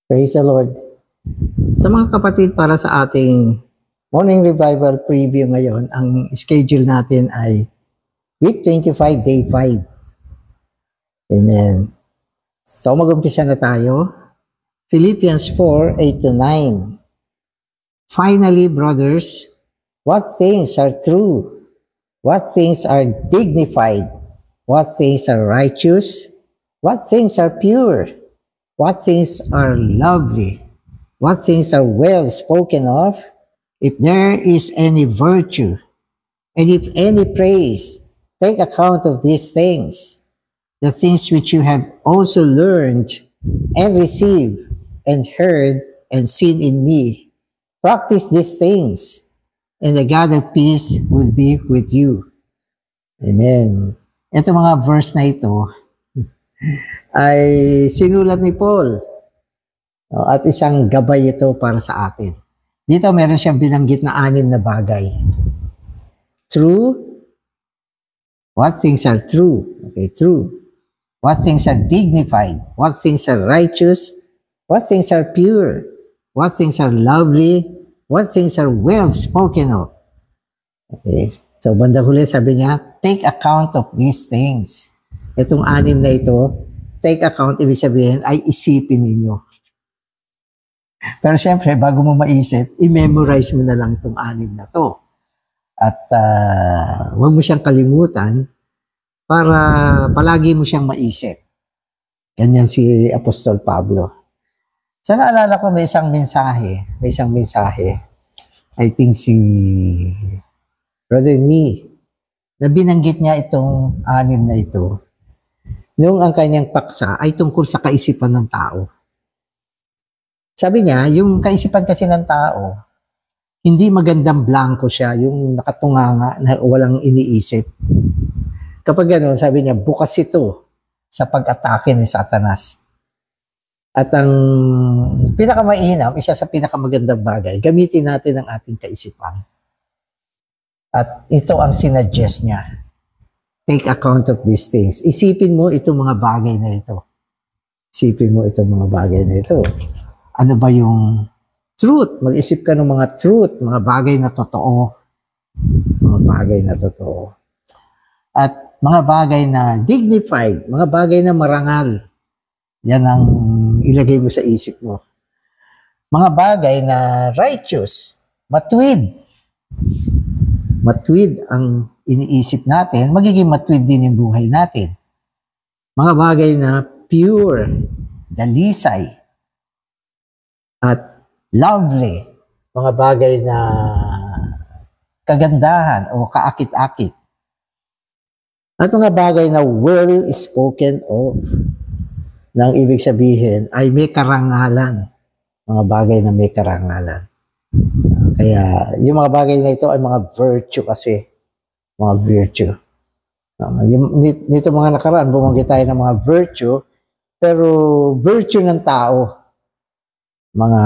Praise the Lord. Sa mga kapatid, para sa ating morning revival preview ngayon, ang schedule natin ay week 25, day 5. Amen. So mag-umpisa na tayo. Philippians 4, 8-9. Finally, brothers, what things are true? What things are dignified? What things are righteous? What things are pure? What things are lovely? What things are well spoken of? If there is any virtue, and if any praise, take account of these things, the things which you have also learned and received and heard and seen in me. Practice these things, and the God of peace will be with you. Amen. Ito mga verse na ito ay sinulat ni Paul. At isang gabay ito para sa atin. Dito meron siyang binanggit na 6 na bagay. True. What things are true? Okay, true. What things are dignified? What things are righteous? What things are pure? What things are lovely? What things are well spoken of? Okay, so bandang huli sabi niya, take account of these things. Itong 6 na ito, take account, ibig sabihin ay isipin ninyo. Pero siyempre, bago mo maisip, i-memorize mo na lang itong 6 na to. At huwag mo siyang kalimutan para palagi mo siyang maisip. Ganyan si Apostol Pablo. Sa naalala ko, may isang mensahe. I think si Brother Nee, na binanggit niya itong 6 na ito. Noong ang kanyang paksa ay tungkol sa kaisipan ng tao. Sabi niya, yung kaisipan kasi ng tao, hindi magandang blanco siya, yung nakatunganga na walang iniisip. Kapag gano'n, sabi niya, bukas ito sa pag-atake ni Satanas. At ang pinakamainam, isa sa pinakamagandang bagay, gamitin natin ang ating kaisipan. At ito ang sinuggest niya. Take account of these things. Isipin mo itong mga bagay na ito. Ano ba yung truth? Mag-isip ka ng mga truth, mga bagay na totoo. At mga bagay na dignified, mga bagay na marangal. Yan ang ilagay mo sa isip mo. Mga bagay na righteous, matuwid. Matuwid ang iniisip natin, magiging matuwid din yung buhay natin. Mga bagay na pure, dalisay, at lovely, mga bagay na kagandahan o kaakit-akit. At mga bagay na well spoken of, nang ibig sabihin ay may karangalan. Mga bagay na may karangalan. Kaya yung mga bagay na ito ay mga virtue kasi. Mga virtue. Nito mga nakaraan, bumanggit tayo ng mga virtue, pero virtue ng tao, mga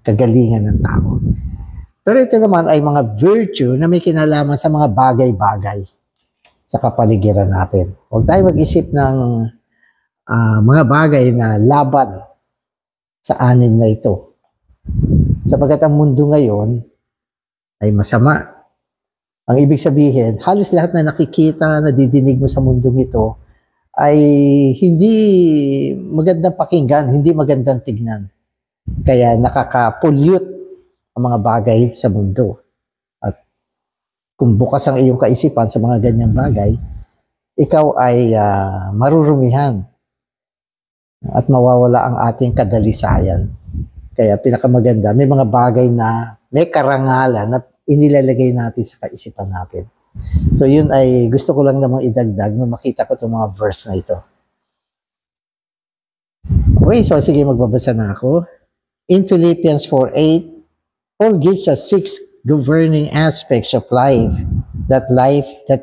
kagalingan ng tao. Pero ito naman ay mga virtue na may kinalaman sa mga bagay-bagay sa kapaligiran natin. Huwag tayo mag-isip ng mga bagay na laban sa 6 na ito. Sapagkat ang mundo ngayon ay masama. Ang ibig sabihin, halos lahat na nakikita, nadidinig mo sa mundong ito ay hindi magandang pakinggan, hindi magandang tignan. Kaya nakaka-pollute ang mga bagay sa mundo. At kung bukas ang iyong kaisipan sa mga ganyang bagay, ikaw ay marurumihan at mawawala ang ating kadalisayan. Kaya pinakamaganda, may mga bagay na may karangalan na inilalagay natin sa kaisipan natin. So yun ay gusto ko lang namang idagdag na makita ko itong mga verse na ito. Okay, so sige, magbabasa na ako. In Philippians 4:8, Paul gives us 6 governing aspects of life that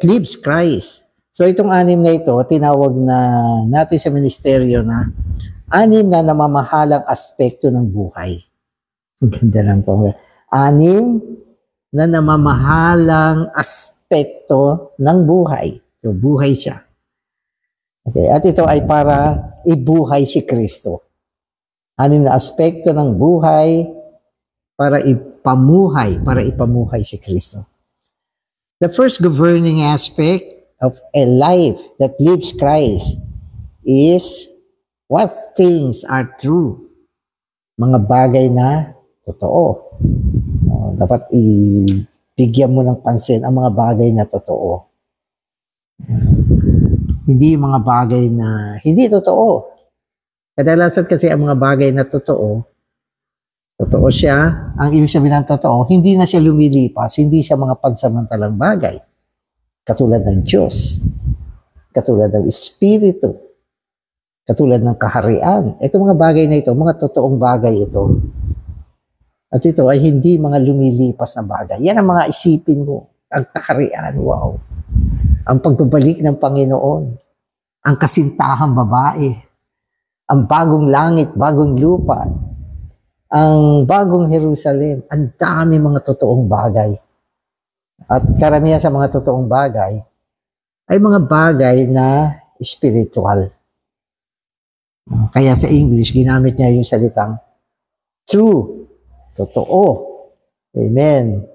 lives Christ. So itong 6 na ito, tinawag na natin sa ministeryo na 6 na namamahalang aspekto ng buhay. Ang ganda lang po. 6 na namamahalang aspekto ng buhay. So, buhay siya. Okay, at ito ay para ibuhay si Kristo. Anim na aspekto ng buhay para ipamuhay si Kristo. The first governing aspect of a life that lives Christ is what things are true. Mga bagay na totoo. Dapat ibigyan mo ng pansin ang mga bagay na totoo. Hindi yung mga bagay na hindi totoo. Kadalasan kasi ang mga bagay na totoo siya, ang ibig sabihin ng totoo, hindi na siya lumilipas, hindi siya mga pansamantalang bagay. Katulad ng Diyos, katulad ng Espiritu, katulad ng kaharian. Ito mga bagay na ito, mga totoong bagay ito. At ito ay hindi mga lumilipas na bagay. Yan ang mga isipin mo. Ang kaharian, wow. Ang pagbabalik ng Panginoon, ang kasintahang babae, ang bagong langit, bagong lupa, ang bagong Jerusalem, ang dami mga totoong bagay. At karamihan sa mga totoong bagay ay mga bagay na spiritual. Kaya sa English, ginamit niya yung salitang true, totoo. Amen.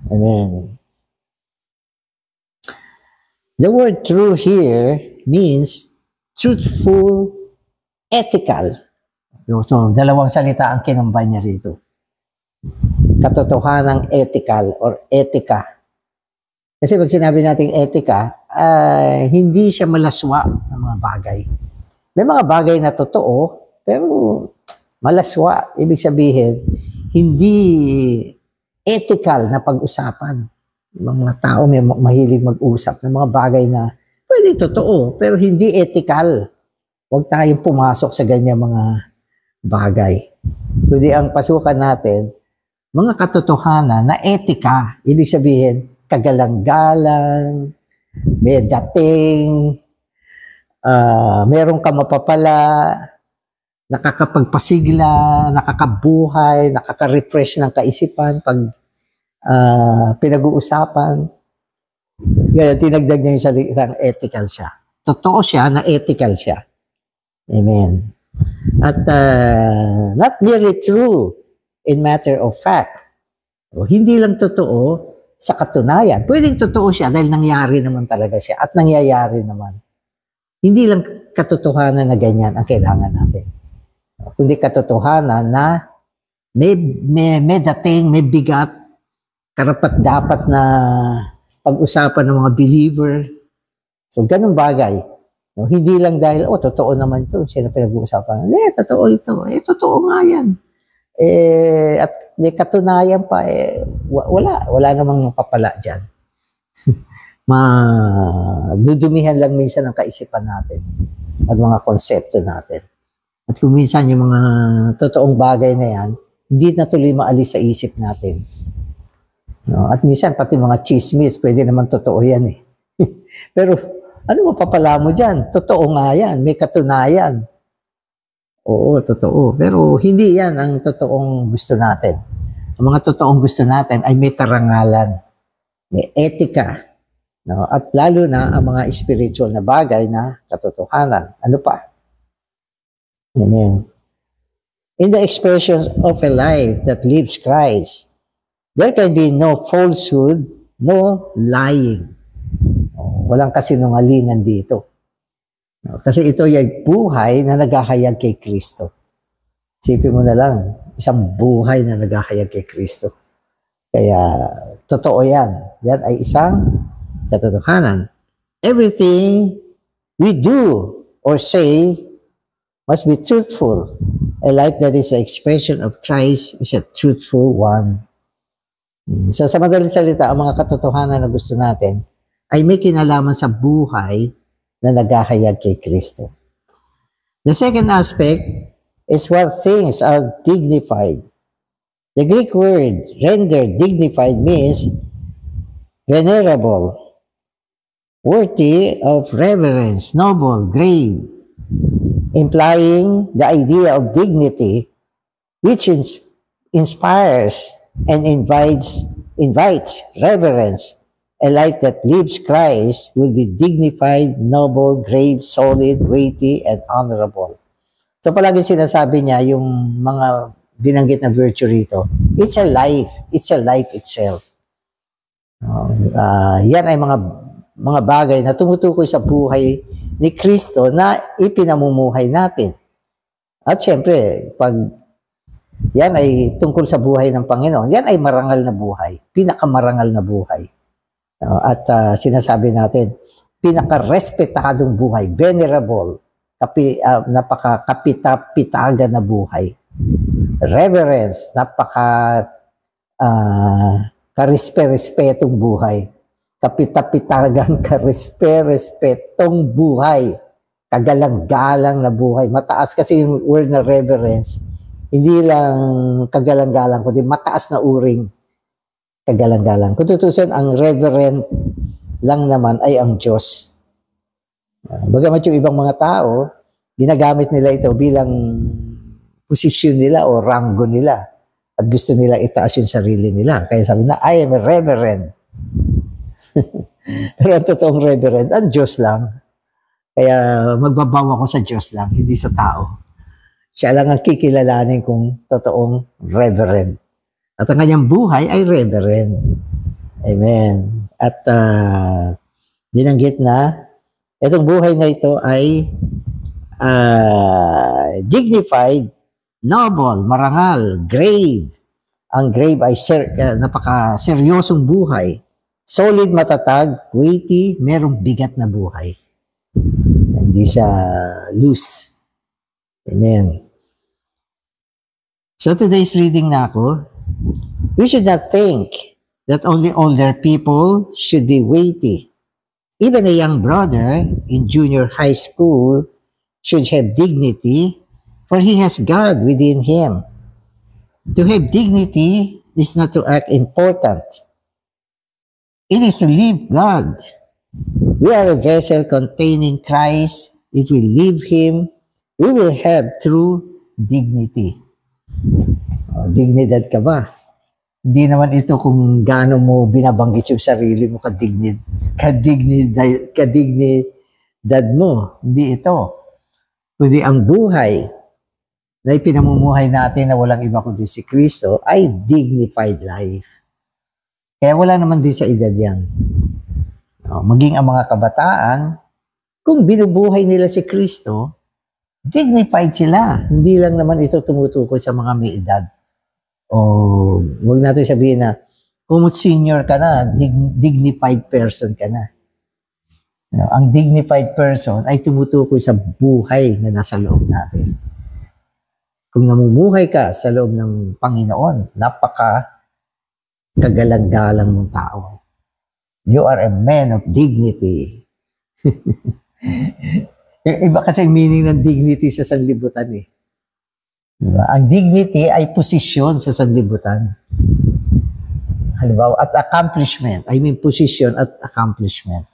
Amen. The word true here means truthful, ethical. So, dalawang salita ang kinumbay niya rito. Katotohanang ethical or etika. Kasi pag sinabi natin etika, hindi siya malaswa ng mga bagay. May mga bagay na totoo, pero malaswa. Ibig sabihin, hindi ethical na pag-usapan. Mga tao may mahilig mag-usap ng mga bagay na pwede totoo, pero hindi ethical. Huwag tayong pumasok sa ganyan mga bagay. Kundi ang pasukan natin, mga katotohanan na etika, ibig sabihin, kagalang-galang, may dating, meron ka mapapala, nakakapagpasigla, nakakabuhay, nakaka-refresh ng kaisipan pag pinag-uusapan. Kaya tinagdag niya yung salitang ethical siya. Totoo siya na ethical siya. Amen. At not merely true in matter of fact. O, hindi lang totoo sa katunayan. Pwedeng totoo siya dahil nangyari naman talaga siya at nangyayari naman. Hindi lang katotohanan na ganyan ang kailangan natin. Kundi katotohanan na may dating, may bigat, karapat-dapat na pag-usapan ng mga believer. So, ganun bagay. No, hindi lang dahil, totoo naman ito, sila pinag-uusapan. Totoo ito. Totoo nga yan. At may katunayan pa, wala namang mapapala dyan. Dudumihan lang minsan ang kaisipan natin at mga konsepto natin. At kung minsan yung mga totoong bagay na yan, hindi na tuloy maalis sa isip natin. No? At minsan pati mga chismis, pwede naman totoo yan eh. Pero ano mapapala mo dyan? Totoo nga yan. May katunayan. Oo, totoo. Pero hindi yan ang totoong gusto natin. Ang mga totoong gusto natin ay may karangalan, may etika, no? At lalo na ang mga spiritual na bagay na katotohanan. Ano pa? Amen. In the expression of a life that lives Christ, there can be no falsehood, no lying. Walang kasinungalingan dito. Kasi ito ay buhay na naghahayag kay Kristo. Isipin mo na lang, isang buhay na naghahayag kay Kristo. Kaya, totoo yan. Yan ay isang katotohanan. Everything we do or say must be truthful. A life that is the expression of Christ is a truthful one. So, sa madaling salita, ang mga katotohanan na gusto natin ay may kinalaman sa buhay na naghahayag kay Kristo. The second aspect is what things are dignified. The Greek word rendered dignified means venerable, worthy of reverence, noble, grave, implying the idea of dignity which inspires and invites reverence. A life that lives Christ will be dignified, noble, grave, solid, weighty, and honorable. So palagi sinasabi niya yung mga binanggit na virtue rito, it's a life. It's a life itself. Yan ay mga bagay na tumutukoy sa buhay ni Kristo na ipinamumuhay natin. At syempre, pag yan ay tungkol sa buhay ng Panginoon, yan ay marangal na buhay, pinakamarangal na buhay. At sinasabi natin, pinaka-respetadong buhay, venerable, napaka-kapita-pitagan na buhay. Reverence, karispe-respetong buhay. Kapita-pitagan, karispe-respetong buhay. Kagalang-galang na buhay. Mataas kasi yung word na reverence. Hindi lang kagalang-galang, kundi mataas na uring kagalang-galang. Kung tutusin, ang reverend lang naman ay ang Diyos. Bagamat yung ibang mga tao, ginagamit nila ito bilang posisyon nila o ranggo nila at gusto nila itaas yung sarili nila. Kaya sabi na, I am a reverend. Pero ang totoong reverend, ang Diyos lang. Kaya magbabaw ako sa Diyos lang, hindi sa tao. Siya lang ang kikilalanin kung totoong reverend. At ang kanyang buhay ay reverend. Amen. At binanggit na, itong buhay na ito ay dignified, noble, marangal, grave. Ang grave ay napaka-seryosong buhay. Solid, matatag, weighty, merong bigat na buhay. Hindi siya loose. Amen. So today's reading na ako, we should not think that only older people should be weighty. Even a young brother in junior high school should have dignity, for he has God within him. To have dignity is not to act important. It is to live God. We are a vessel containing Christ. If we live Him, we will have true dignity. Dignidad ka ba? Hindi naman ito kung gaano mo binabanggit yung sarili mo kadignidad mo. Hindi ito. Kundi ang buhay na ipinamumuhay natin na walang iba kundi si Kristo ay dignified life. Kaya wala naman din sa edad yan. Maging ang mga kabataan, kung binubuhay nila si Kristo, dignified sila. Hindi lang naman ito tumutukoy sa mga may edad. O huwag natin sabihin na kung senior ka na, dignified person ka na. Ang dignified person ay tumutukoy sa buhay na nasa loob natin. Kung namumuhay ka sa loob ng Panginoon, kagalang-galang mong tao. You are a man of dignity. Iba kasi ang meaning ng dignity sa sanlibutan eh. Diba? Ang dignity ay posisyon sa sanlibutan. Halimbawa, at accomplishment. I mean, position at accomplishment.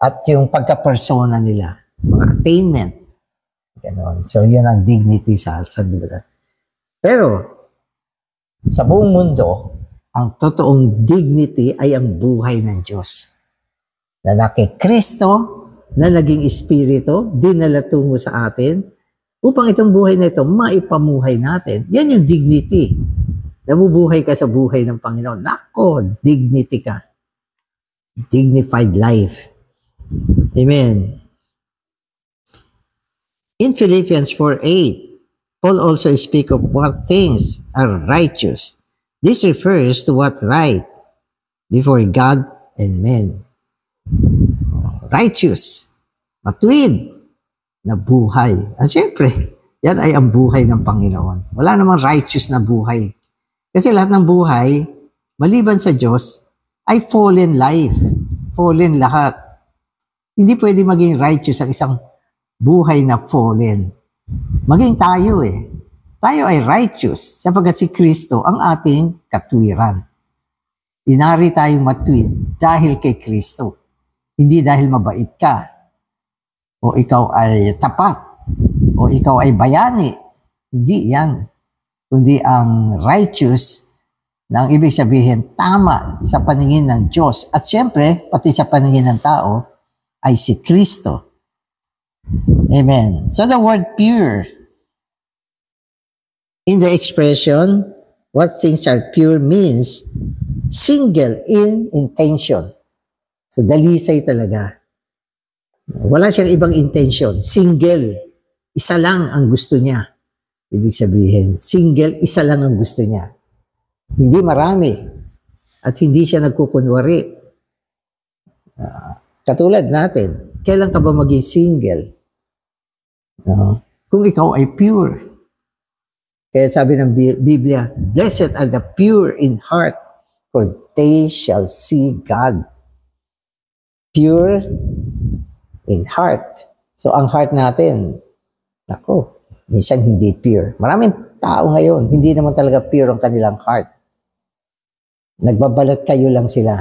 At yung pagka-persona nila. Mga attainment. Ganon. So, yun ang dignity sa sanlibutan. Pero, sa buong mundo, ang totoong dignity ay ang buhay ng Diyos. Na kay Kristo, na naging Espiritu, dinala tungo sa atin, upang itong buhay na ito, maipamuhay natin. Yan yung dignity. Nabubuhay ka sa buhay ng Panginoon. Nako, dignity ka. Dignified life. Amen. In Philippians 4:8, Paul also speaks of what things are righteous. This refers to what right before God and men. Righteous, matuwid na buhay. At syempre, yan ay ang buhay ng Panginoon. Wala namang righteous na buhay. Kasi lahat ng buhay, maliban sa Diyos, ay fallen life. Fallen lahat. Hindi pwede maging righteous ang isang buhay na fallen. Maging tayo eh. Tayo ay righteous sapagkat si Kristo ang ating katwiran. Inari tayong matuwid dahil kay Kristo. Hindi dahil mabait ka, o ikaw ay tapat, o ikaw ay bayani. Hindi yan. Kundi ang righteous na ang ibig sabihin tama sa paningin ng Diyos. At siyempre, pati sa paningin ng tao, ay si Kristo. Amen. So the word pure In the expression, what things are pure means single in intention. So, dalisay talaga. Wala siyang ibang intention. Single. Isa lang ang gusto niya. Ibig sabihin, single, isa lang ang gusto niya. Hindi marami. At hindi siya nagkukunwari. Katulad natin, kailan ka ba maging single? Kung ikaw ay pure. Kaya sabi ng Biblia, blessed are the pure in heart, for they shall see God. Pure in heart. So, ang heart natin, minsan hindi pure. Maraming tao ngayon, hindi naman talaga pure ang kanilang heart. Nagbabalat kayo lang sila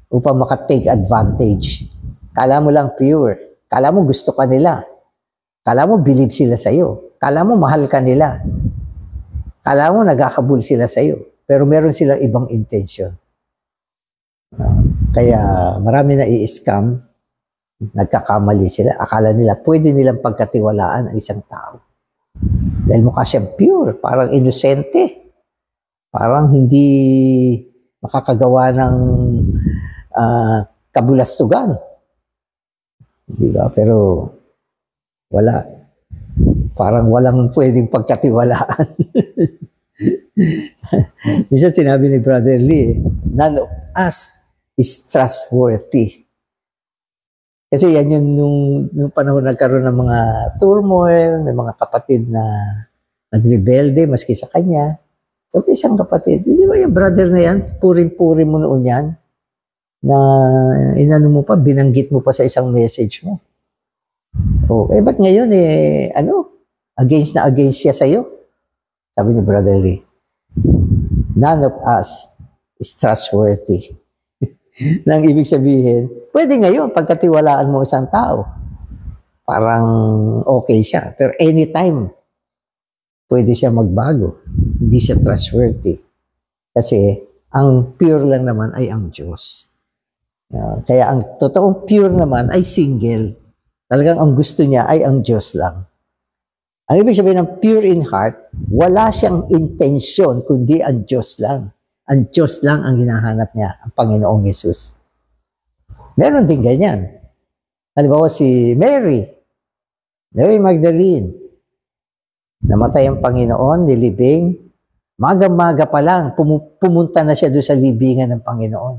upang makatake advantage. Kala mo lang pure. Kala mo gusto ka nila. Kala mo believe sila sa'yo. Kala mo mahal ka nila. Kala mo naghahabol sila sa'yo. Pero meron silang ibang intention. Kaya marami na i-scam. Nagkakamali sila. Akala nila pwede nilang pagkatiwalaan ang isang tao. Dahil mukha siyang pure. Parang inosente. Parang hindi makakagawa ng kabulastugan. Diba? Pero wala. Parang walang pwedeng pagkatiwalaan. Minsan sinabi ni Brother Lee, none of us is trustworthy. Kasi yan yun nung panahon nagkaroon ng mga turmoil, may mga kapatid na nagrebelde maski sa kanya. Sabi isang kapatid, hindi ba yung brother na yan, purin-puri mo noon yan, na inano mo pa, binanggit mo pa sa isang message mo. Ba't ngayon against na against siya sa'yo? Sabi ni Brother Lee, none of us is trustworthy. Nang ibig sabihin, pwede ngayon, pagkatiwalaan mo isang tao, parang okay siya. Pero anytime, pwede siya magbago. Hindi siya trustworthy. Kasi, ang pure lang naman ay ang Diyos. Kaya ang totoong pure naman ay single. Talagang ang gusto niya ay ang Diyos lang. Ang ibig sabihin ng pure in heart, wala siyang intensyon, kundi ang Diyos lang. Ang Diyos lang ang hinahanap niya, ang Panginoong Yesus. Meron din ganyan. Halimbawa si Mary Magdalene. Namatay ang Panginoon, nilibing. Maga-maga pa lang, pumunta na siya doon sa libingan ng Panginoon.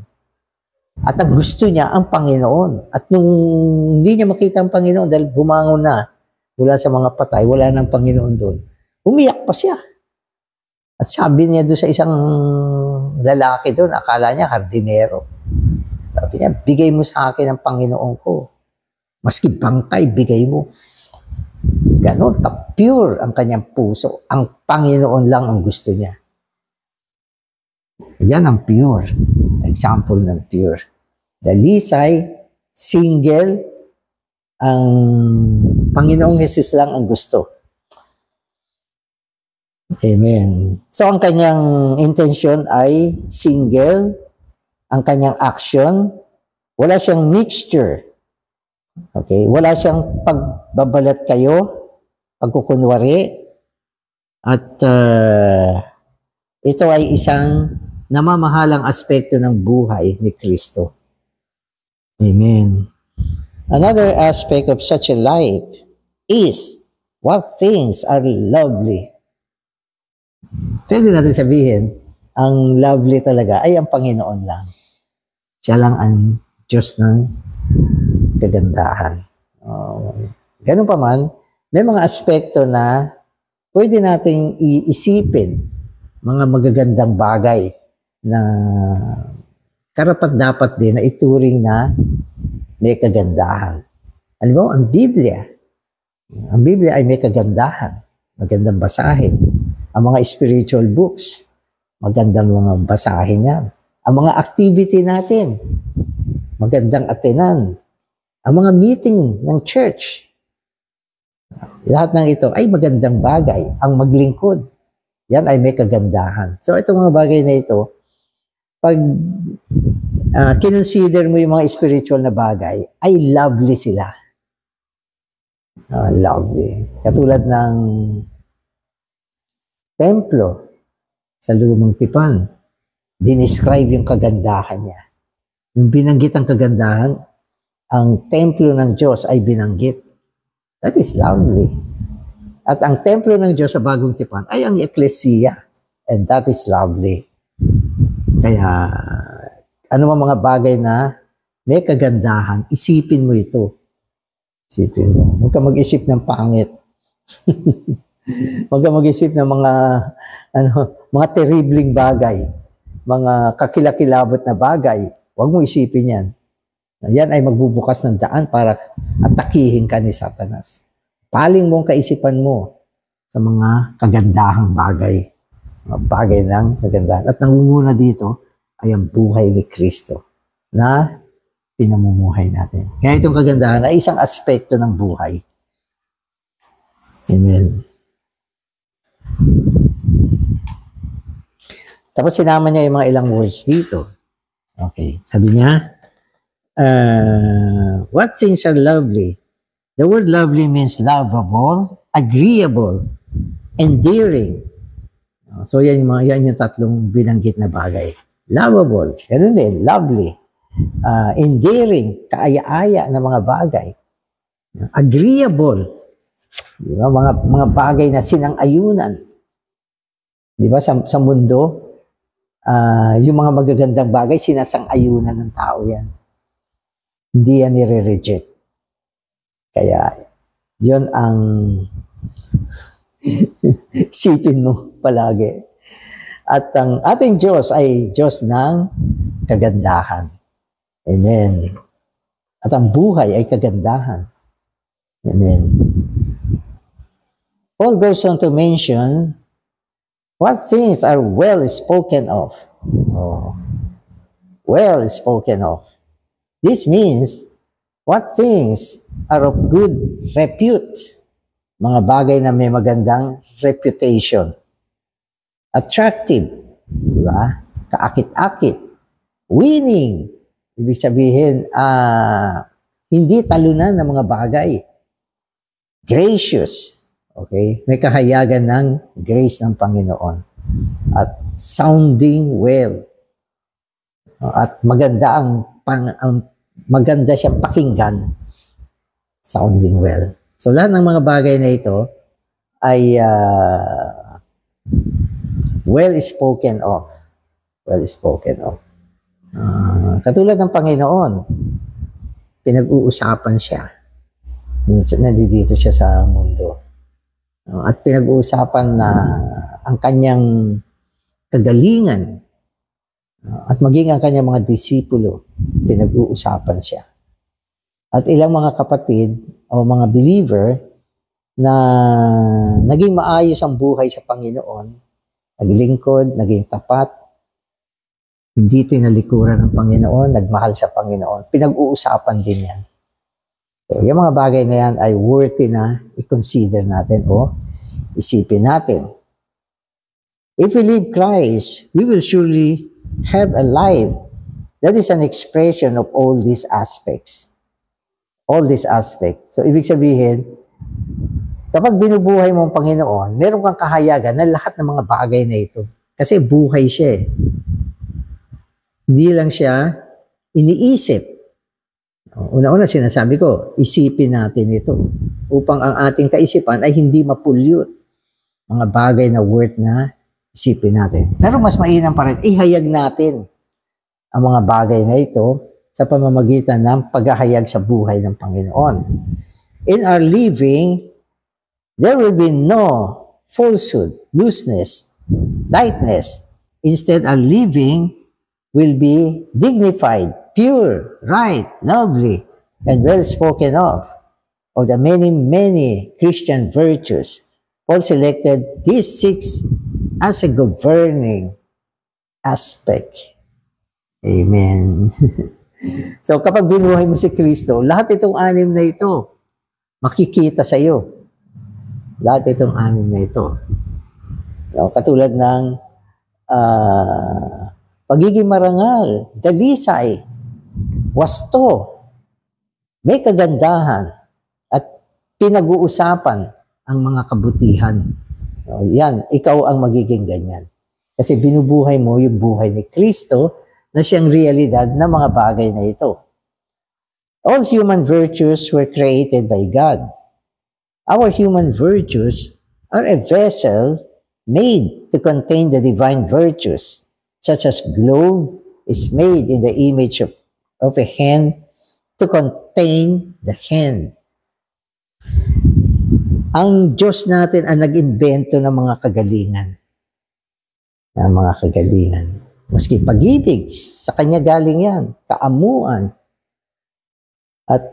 At ang gusto niya, ang Panginoon. At nung hindi niya makita ang Panginoon, dahil bumangon na mula sa mga patay, wala nang Panginoon doon. Umiyak pa siya. At sabi niya doon sa isang lalaki doon, akala niya hardinero. Sabi niya, bigay mo sa akin ang Panginoon ko. Maski bangkay, bigay mo. Ganon, ka-pure ang kanyang puso. Ang Panginoon lang ang gusto niya. Yan ang pure. Example ng pure. Dalisay, single, ang Panginoong Jesus lang ang gusto. Amen. So, ang kanyang intention ay single. Ang kanyang action, wala siyang mixture. Okay? Wala siyang pagbabalat kayo, pagkukunwari. At ito ay isang namamahalang aspekto ng buhay ni Kristo. Amen. Another aspect of such a life is what things are lovely. Pwede natin sabihin, ang lovely talaga ay ang Panginoon lang. Siya lang ang Diyos ng kagandahan. Ganun pa man, may mga aspekto na pwede nating iisipin, mga magagandang bagay na karapat-dapat din na ituring na may kagandahan. Halimbawa, ang Biblia. Ang Biblia ay may kagandahan. Magandang basahin. Ang mga spiritual books, magandang mga basahin yan. Ang mga activity natin, magandang atenan. Ang mga meeting ng church, lahat ng ito ay magandang bagay. Ang maglingkod, yan ay may kagandahan. So itong mga bagay na ito, pag kinonsider mo yung mga spiritual na bagay, ay lovely sila. Lovely. Katulad ng templo sa lumang tipan. Dinescribe yung kagandahan niya. Nung binanggit ang kagandahan, ang templo ng Diyos ay binanggit. That is lovely. At ang templo ng Diyos sa bagong tipan ay ang eklesiya. And that is lovely. Kaya, ano mga bagay na may kagandahan, isipin mo ito. Isipin mo. Huwag ka mag-isip ng pangit. Huwag ka mag-isip ng mga terribling bagay, mga kakilakilabot na bagay. Huwag mo isipin yan. Yan ay magbubukas ng daan para atakihin ka ni Satanas. Paling mong kaisipan mo sa mga kagandahang bagay. Mga bagay ng kagandahan. At nangunguna dito ay ang buhay ni Kristo na pinamumuhay natin. Kaya itong kagandahan ay isang aspekto ng buhay. Amen. Tapos sinama niya yung mga ilang words dito. Okay. Sabi niya, what things are lovely? The word lovely means lovable, agreeable, endearing. So yan yung tatlong binanggit na bagay. Lovable, pero din, lovely. Endearing, kaaya-aya na mga bagay. Agreeable, di ba? Mga bagay na sinang-ayunan. Di ba? Sa mundo, yung mga magagandang bagay, sinasang-ayunan ng tao yan. Hindi yan nire-reject. Kaya, yun ang isipin mo palagi. At ang ating Diyos ay Diyos ng kagandahan. Amen. At ang buhay ay kagandahan. Amen. Paul goes on to mention what things are well spoken of. Oh, well spoken of. This means what things are of good repute. Mga bagay na may magandang reputation. Attractive. Di ba? Kaakit-akit. Winning. Ibig sabihin, hindi talunan ng mga bagay. Gracious. Okay? May kahayagan ng grace ng Panginoon. At sounding well. At maganda maganda siya pakinggan. Sounding well. So lahat ng mga bagay na ito ay well spoken of. Well spoken of. Katulad ng Panginoon, pinag-uusapan siya. Nandito siya sa mundo. At pinag-uusapan na ang kanyang kagalingan at maging ang kanyang mga disipulo, pinag-uusapan siya. At ilang mga kapatid o mga believer na naging maayos ang buhay sa Panginoon, naglingkod, naging tapat, hindi tinalikuran ng Panginoon, nagmahal sa Panginoon. Pinag-uusapan din yan. So, yung mga bagay na yan ay worthy na i-consider natin o isipin natin. If we live Christ, we will surely have a life that is an expression of all these aspects. All these aspects. So, ibig sabihin, kapag binubuhay mo ang Panginoon, meron kang kahayagan na lahat ng mga bagay na ito. Kasi buhay siya eh. Hindi lang siya iniisip. Una-una sinasabi ko, isipin natin ito upang ang ating kaisipan ay hindi mapulyot. Mga bagay na worth na isipin natin. Pero mas mainam pa rin, ihayag natin ang mga bagay na ito sa pamamagitan ng paghahayag sa buhay ng Panginoon. In our living, there will be no falsehood, looseness, lightness. Instead, our living will be dignified, pure, right, lovely, and well spoken of the many, many Christian virtues. Paul selected these 6 as a governing aspect. Amen. So kapag binuhay mo si Kristo, lahat itong 6 na ito, makikita sa iyo. Lahat itong 6 na ito. Katulad ng pagiging marangal, dalisay, wasto, may kagandahan, at pinag-uusapan ang mga kabutihan. Yan, ikaw ang magiging ganyan. Kasi binubuhay mo yung buhay ni Kristo na siyang realidad ng mga bagay na ito. All human virtues were created by God. Our human virtues are a vessel made to contain the divine virtues, such as globe is made in the image of a hen to contain the hen. Ang Diyos natin ang nag-imbento ng mga kagalingan. Maski pag-ibig, sa Kanya galing yan. Kaamuan. At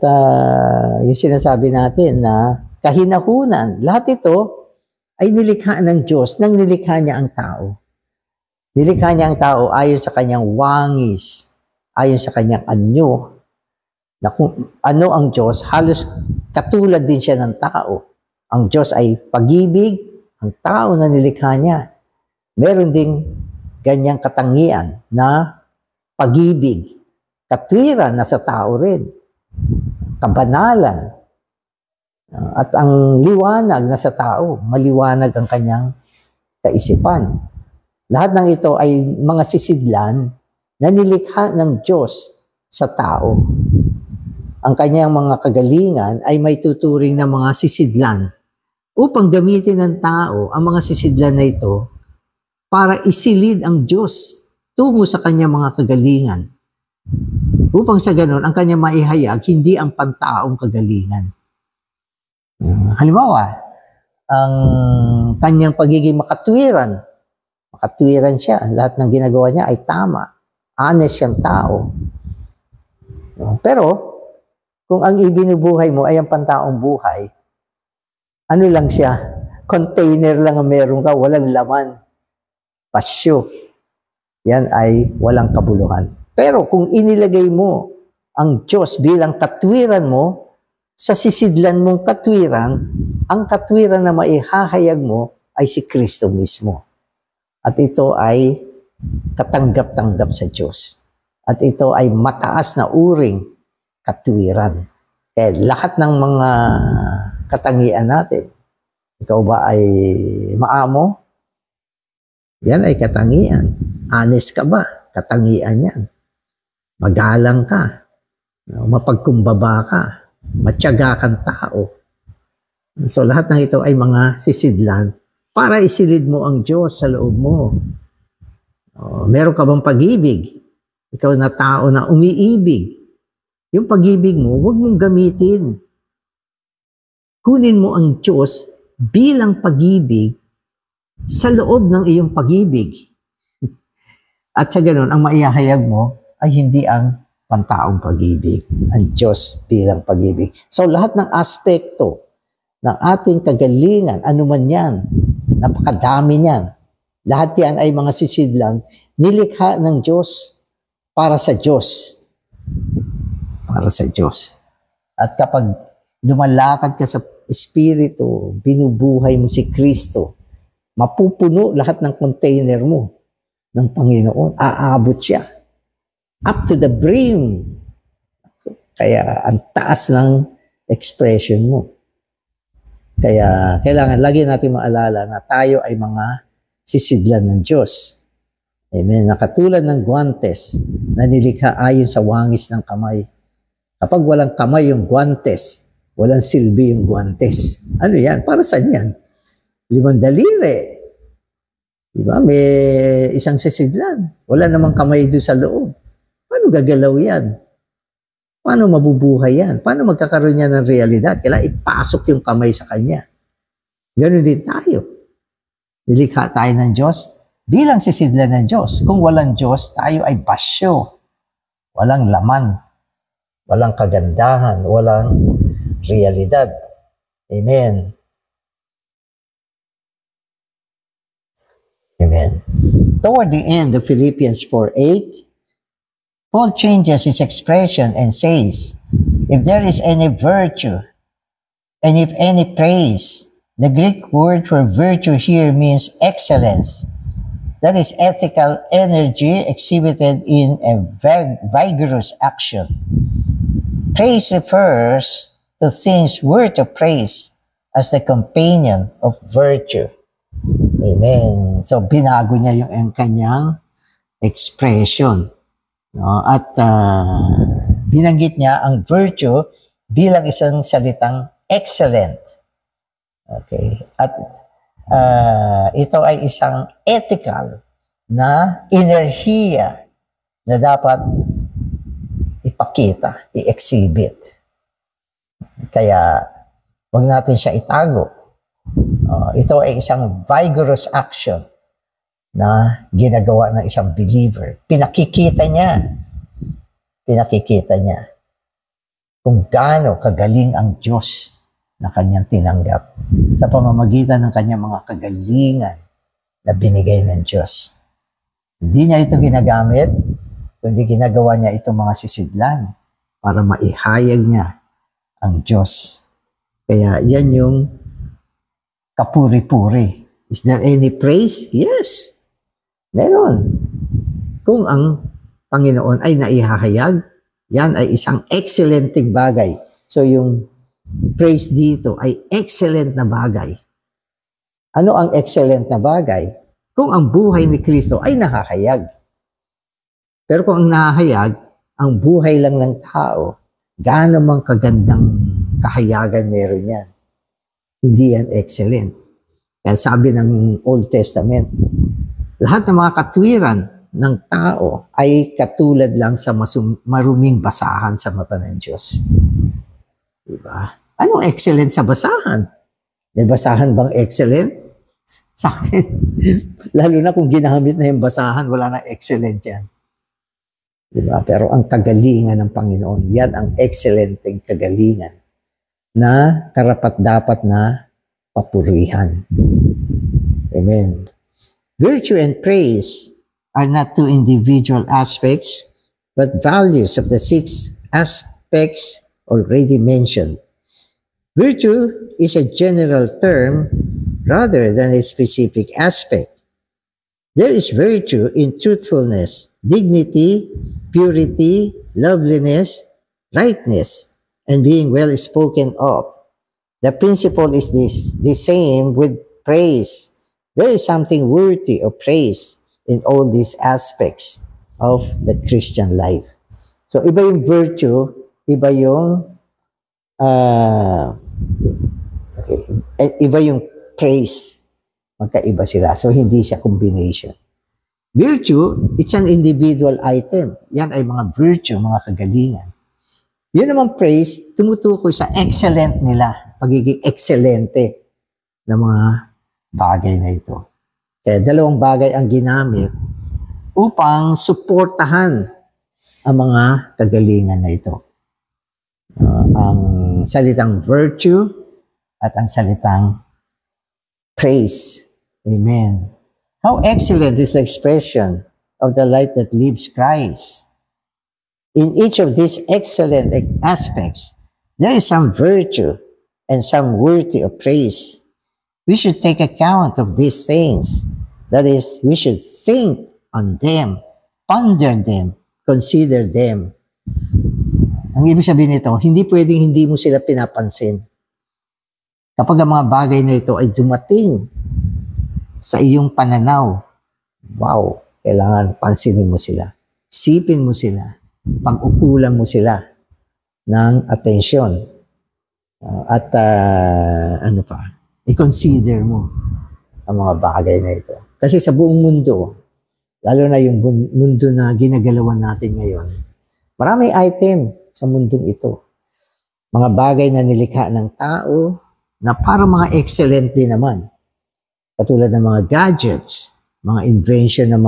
yung sinasabi natin na kahinahunan, lahat ito ay nilikha ng Diyos nang nilikha niya ang tao. Nilikha niya ang tao ayon sa Kanyang wangis, ayon sa Kanyang anyo. Na kung ano ang Diyos, halos katulad din siya ng tao. Ang Diyos ay pag-ibig, ang tao na nilikha niya. Meron ding ganyang katangian na pag-ibig, katwiran na sa tao rin, kabanalan, at ang liwanag na sa tao, maliwanag ang kanyang kaisipan. Lahat ng ito ay mga sisidlan na nilikha ng Diyos sa tao. Ang kanyang mga kagalingan ay may tuturing na mga sisidlan upang gamitin ng tao ang mga sisidlan na ito para isilid ang Diyos tungo sa kanyang mga kagalingan. Upang sa ganon, ang kanyang maihayag, hindi ang pantaong kagalingan. Halimbawa, ang kanyang pagiging makatwiran siya. Lahat ng ginagawa niya ay tama. Honest siyang tao. Pero, kung ang ibinubuhay mo ay ang pantaong buhay, ano lang siya? Container lang ang meron ka, walang laman. Pasyo. Yan ay walang kabuluhan. Pero kung inilagay mo ang Diyos bilang katwiran mo, sa sisidlan mong katwiran, ang katwiran na maihahayag mo ay si Kristo mismo. At ito ay katanggap-tanggap sa Diyos. At ito ay mataas na uring katwiran. Kaya lahat ng mga katangian natin, ikaw ba ay maamo? Yan ay katangian. Honest ka ba? Katangian yan. Magalang ka. Mapagkumbaba ka. Matyaga kang tao. So lahat ng ito ay mga sisidlan para isilid mo ang Diyos sa loob mo. Meron ka bang pag-ibig? Ikaw na tao na umiibig. Yung pag-ibig mo, huwag mong gamitin. Kunin mo ang Diyos bilang pag-ibig sa loob ng iyong pag-ibig. At sa ganun, ang maihahayag mo ay hindi ang pantaong pag-ibig, ang Diyos bilang pag-ibig. So lahat ng aspekto ng ating kagalingan, ano man yan, napakadami niyan. Lahat yan ay mga sisidlang nilikha ng Diyos para sa Diyos. Para sa Diyos. At kapag lumalakad ka sa Espiritu, binubuhay mo si Kristo, mapupuno lahat ng container mo ng Panginoon. Aabot siya. Up to the brim. Kaya ang taas ng expression mo. Kaya kailangan lagi natin maalala na tayo ay mga sisidlan ng Diyos. Amen. Nakatulad ng guantes na nilikha ayon sa wangis ng kamay. Kapag walang kamay yung guantes, walang silbi yung guantes. Ano yan? Para saan yan? 5 daliri. Diba? May isang sisidlan. Wala namang kamay doon sa loob. Paano gagalaw yan? Paano mabubuhay yan? Paano magkakaroon yan ng realidad? Kailangan ipasok yung kamay sa kanya. Ganun din tayo. Nilikha tayo ng Diyos bilang sisidlan ng Diyos. Kung walang Diyos, tayo ay basyo. Walang laman. Walang kagandahan. Walang realidad. Amen. Amen. Toward the end of Philippians 4:8, Paul changes his expression and says, if there is any virtue, and if any praise, the Greek word for virtue here means excellence. That is ethical energy exhibited in a vigorous action. Praise refers to things worth of praise as the companion of virtue. Amen. So, binago niya yung kanyang expression. No? At binanggit niya ang virtue bilang isang salitang excellent. Okay. At ito ay isang ethical na enerhiya na dapat ipakita, i-exhibit. Kaya, wag natin siya itago. Ito ay isang vigorous action na ginagawa ng isang believer. Pinakikita niya kung gaano kagaling ang Diyos na kanyang tinanggap sa pamamagitan ng kanyang mga kagalingan na binigay ng Diyos. Hindi niya ito ginagamit, kundi ginagawa niya itong mga sisidlan para maihayag niya ang Diyos. Kaya yan yung kapuri-puri. Is there any praise? Yes. Meron. Kung ang Panginoon ay naihahayag, yan ay isang excellenting bagay. So yung praise dito ay excellent na bagay. Ano ang excellent na bagay? Kung ang buhay ni Kristo ay nahahayag. Pero kung ang nahahayag, ang buhay lang ng tao, gaano mang kagandang kahayagan meron yan. Hindi yan excellent. Kaya sabi ng Old Testament, lahat ng mga katwiran ng tao ay katulad lang sa maruming basahan sa mata ng Diyos. Diba? Anong excellent sa basahan? May basahan bang excellent? Sa akin, lalo na kung ginamit na yung basahan, wala na excellent yan. Diba? Pero ang kagalingan ng Panginoon, yan ang excellenteng kagalingan na karapat-dapat na papurihan. Amen. Virtue and praise are not two individual aspects, but values of the 6 aspects already mentioned. Virtue is a general term rather than a specific aspect. There is virtue in truthfulness, dignity, purity, loveliness, rightness, and being well spoken of. The principle is the same with praise. There is something worthy of praise in all these aspects of the Christian life. So, iba yung virtue, iba yung iba yung praise. Magkaiba sila. So, hindi siya combination. Virtue, it's an individual item. Yan ay mga virtue, mga kagalingan. Yun naman praise, tumutukoy sa excellent nila, pagiging excelente ng mga bagay na ito. Kaya dalawang bagay ang ginamit upang suportahan ang mga kagalingan na ito. Ang salitang virtue at ang salitang praise. Amen. How excellent is the expression of the life that lives Christ. In each of these excellent aspects, there is some virtue and some worthy of praise. We should take account of these things. That is, we should think on them, ponder them, consider them. Ang ibig sabihin nito, hindi pwedeng hindi mo sila pinapansin. Kapag ang mga bagay na ito ay dumating sa iyong pananaw, wow, kailangan pansinin mo sila. Sipin mo sila. Pag-ukulan mo sila ng atensyon. I-consider mo ang mga bagay na ito. Kasi sa buong mundo, lalo na yung mundo na ginagalawan natin ngayon, maraming item sa mundong ito. Mga bagay na nilikha ng tao na para mga excellent din naman. Katulad ng mga gadgets, mga invention ng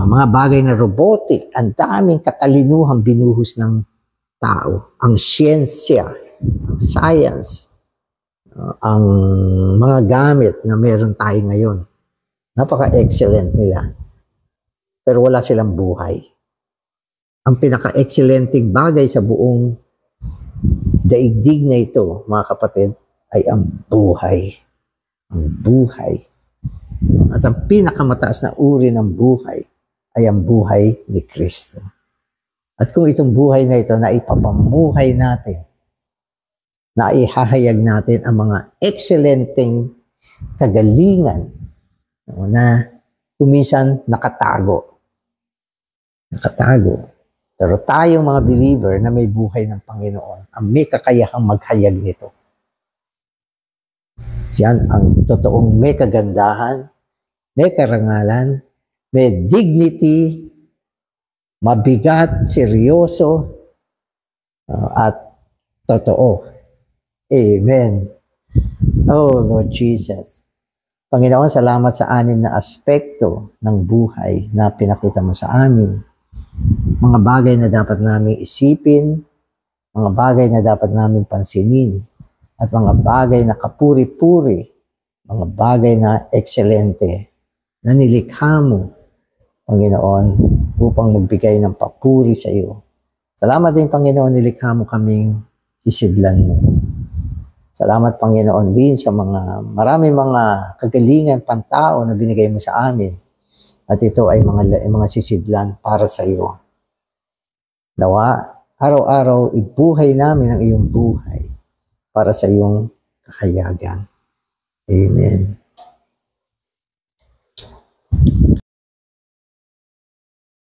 mga bagay na robotic, ang daming katalinuhang binuhos ng tao. Ang siyensya, ang science, ang mga gamit na meron tayo ngayon. Napaka-excellent nila. Pero wala silang buhay. Ang pinaka-excellenting bagay sa buong daigdig na ito, mga kapatid, ay ang buhay. Ang buhay. At ang pinakamataas na uri ng buhay ay ang buhay ni Kristo. At kung itong buhay na ito na ipapamuhay natin, na ihahayag natin ang mga excellenteng kagalingan na kumisan nakatago. Nakatago. Pero tayong mga believer na may buhay ng Panginoon, ang may kakayahang maghayag nito. Yan ang totoong may kagandahan, may karangalan, may dignity, mabigat, seryoso, at totoo. Amen. Oh, Lord Jesus. Panginoon, salamat sa 6 na aspekto ng buhay na pinakita mo sa amin. Mga bagay na dapat namin isipin, mga bagay na dapat namin pansinin, at mga bagay na kapuri-puri, mga bagay na ekselente, na nilikha mo, Panginoon, upang magbigay ng papuri sa iyo. Salamat din, Panginoon, nilikha mo kaming sisidlan mo. Salamat, Panginoon, din sa maraming mga kagalingan pantao na binigay mo sa amin. At ito ay mga sisidlan para sa iyo. Nawa, araw-araw ibuhay namin ang iyong buhay para sa iyong kahayagan. Amen.